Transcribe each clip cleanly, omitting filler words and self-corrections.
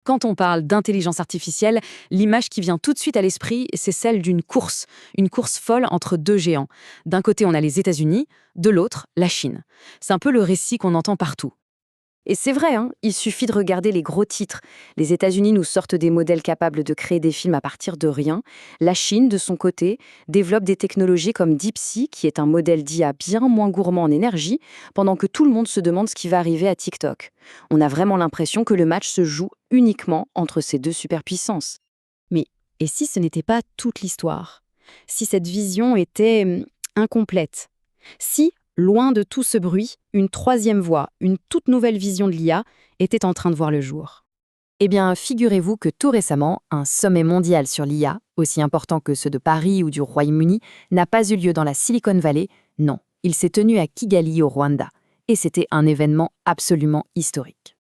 Quand on parle d'intelligence artificielle, l'image qui vient tout de suite à l'esprit, c'est celle une course folle entre deux géants. D'un côté, on a les États-Unis, de l'autre, la Chine. C'est un peu le récit qu'on entend partout. Et c'est vrai, hein, il suffit de regarder les gros titres. Les États-Unis nous sortent des modèles capables de créer des films à partir de rien. La Chine, de son côté, développe des technologies comme DeepSeek, qui est un modèle d'IA bien moins gourmand en énergie, pendant que tout le monde se demande ce qui va arriver à TikTok. On a vraiment l'impression que le match se joue uniquement entre ces deux superpuissances. Mais et si ce n'était pas toute l'histoire? Si cette vision était incomplète? Si, loin de tout ce bruit, une troisième voie, une toute nouvelle vision de l'IA était en train de voir le jour? Eh bien, figurez-vous que tout récemment, un sommet mondial sur l'IA, aussi important que ceux de Paris ou du Royaume-Uni, n'a pas eu lieu dans la Silicon Valley, non. Il s'est tenu à Kigali au Rwanda. Et c'était un événement absolument historique.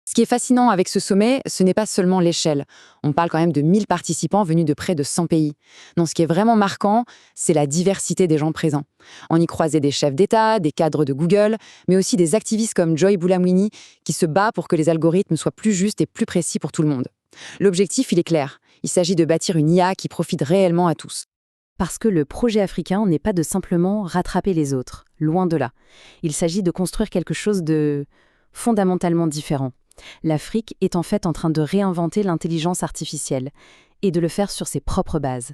Ce qui est fascinant avec ce sommet, ce n'est pas seulement l'échelle. On parle quand même de 1000 participants venus de près de 100 pays. Non, ce qui est vraiment marquant, c'est la diversité des gens présents. On y croisait des chefs d'État, des cadres de Google, mais aussi des activistes comme Joy Bulamwini, qui se bat pour que les algorithmes soient plus justes et plus précis pour tout le monde. L'objectif, il est clair. Il s'agit de bâtir une IA qui profite réellement à tous. Parce que le projet africain n'est pas de simplement rattraper les autres, loin de là. Il s'agit de construire quelque chose de fondamentalement différent. L'Afrique est en fait en train de réinventer l'intelligence artificielle et de le faire sur ses propres bases.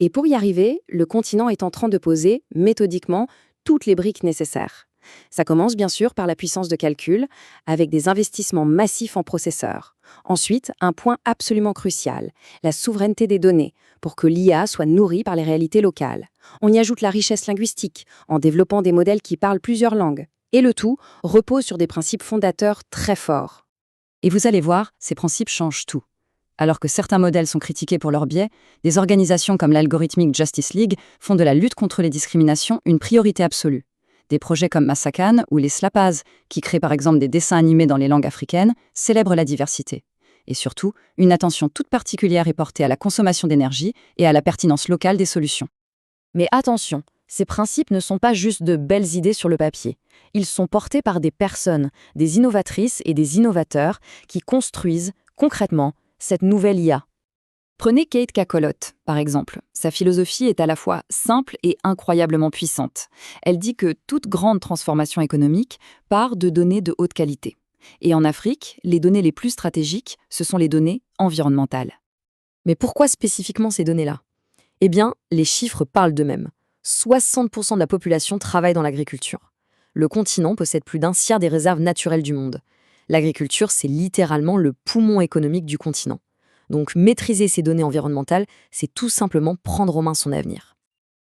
Et pour y arriver, le continent est en train de poser, méthodiquement, toutes les briques nécessaires. Ça commence bien sûr par la puissance de calcul, avec des investissements massifs en processeurs. Ensuite, un point absolument crucial, la souveraineté des données, pour que l'IA soit nourrie par les réalités locales. On y ajoute la richesse linguistique, en développant des modèles qui parlent plusieurs langues. Et le tout repose sur des principes fondateurs très forts. Et vous allez voir, ces principes changent tout. Alors que certains modèles sont critiqués pour leurs biais, des organisations comme l'Algorithmic Justice League font de la lutte contre les discriminations une priorité absolue. Des projets comme Masakan ou les Slapaz, qui créent par exemple des dessins animés dans les langues africaines, célèbrent la diversité. Et surtout, une attention toute particulière est portée à la consommation d'énergie et à la pertinence locale des solutions. Mais attention, ces principes ne sont pas juste de belles idées sur le papier. Ils sont portés par des personnes, des innovatrices et des innovateurs qui construisent, concrètement, cette nouvelle IA. Prenez Kate Kakolot, par exemple. Sa philosophie est à la fois simple et incroyablement puissante. Elle dit que toute grande transformation économique part de données de haute qualité. Et en Afrique, les données les plus stratégiques, ce sont les données environnementales. Mais pourquoi spécifiquement ces données-là? Eh bien, les chiffres parlent d'eux-mêmes. 60% de la population travaille dans l'agriculture. Le continent possède plus d'un tiers des réserves naturelles du monde. L'agriculture, c'est littéralement le poumon économique du continent. Donc maîtriser ces données environnementales, c'est tout simplement prendre en main son avenir.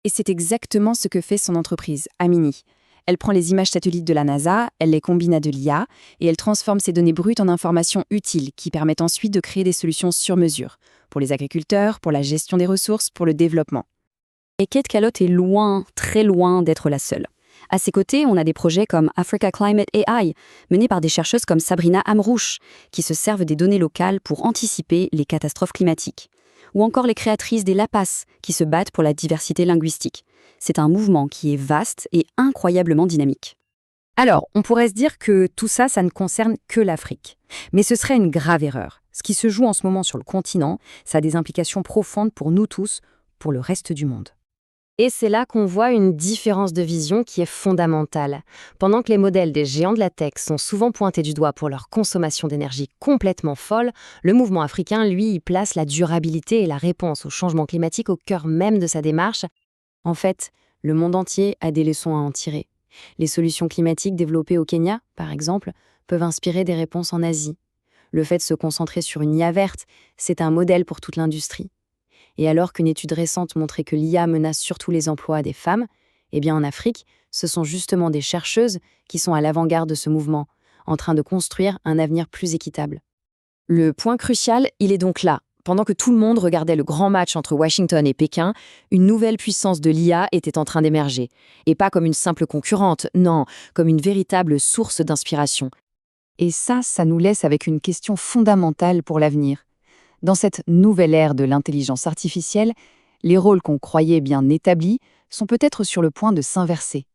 Et c'est exactement ce que fait son entreprise, Amini. Elle prend les images satellites de la NASA, elle les combine à de l'IA, et elle transforme ces données brutes en informations utiles qui permettent ensuite de créer des solutions sur mesure, pour les agriculteurs, pour la gestion des ressources, pour le développement. Et Kate Kakolot est loin, très loin d'être la seule. À ses côtés, on a des projets comme Africa Climate AI, menés par des chercheuses comme Sabrina Amrouche, qui se servent des données locales pour anticiper les catastrophes climatiques. Ou encore les créatrices des LAPAS, qui se battent pour la diversité linguistique. C'est un mouvement qui est vaste et incroyablement dynamique. Alors, on pourrait se dire que tout ça, ça ne concerne que l'Afrique. Mais ce serait une grave erreur. Ce qui se joue en ce moment sur le continent, ça a des implications profondes pour nous tous, pour le reste du monde. Et c'est là qu'on voit une différence de vision qui est fondamentale. Pendant que les modèles des géants de la tech sont souvent pointés du doigt pour leur consommation d'énergie complètement folle, le mouvement africain, lui, y place la durabilité et la réponse au changement climatique au cœur même de sa démarche. En fait, le monde entier a des leçons à en tirer. Les solutions climatiques développées au Kenya, par exemple, peuvent inspirer des réponses en Asie. Le fait de se concentrer sur une IA verte, c'est un modèle pour toute l'industrie. Et alors qu'une étude récente montrait que l'IA menace surtout les emplois des femmes, eh bien en Afrique, ce sont justement des chercheuses qui sont à l'avant-garde de ce mouvement, en train de construire un avenir plus équitable. Le point crucial, il est donc là. Pendant que tout le monde regardait le grand match entre Washington et Pékin, une nouvelle puissance de l'IA était en train d'émerger. Et pas comme une simple concurrente, non, comme une véritable source d'inspiration. Et ça nous laisse avec une question fondamentale pour l'avenir. Dans cette nouvelle ère de l'intelligence artificielle, les rôles qu'on croyait bien établis sont peut-être sur le point de s'inverser.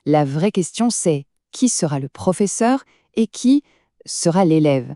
La vraie question, c'est qui sera le professeur et qui sera l'élève ?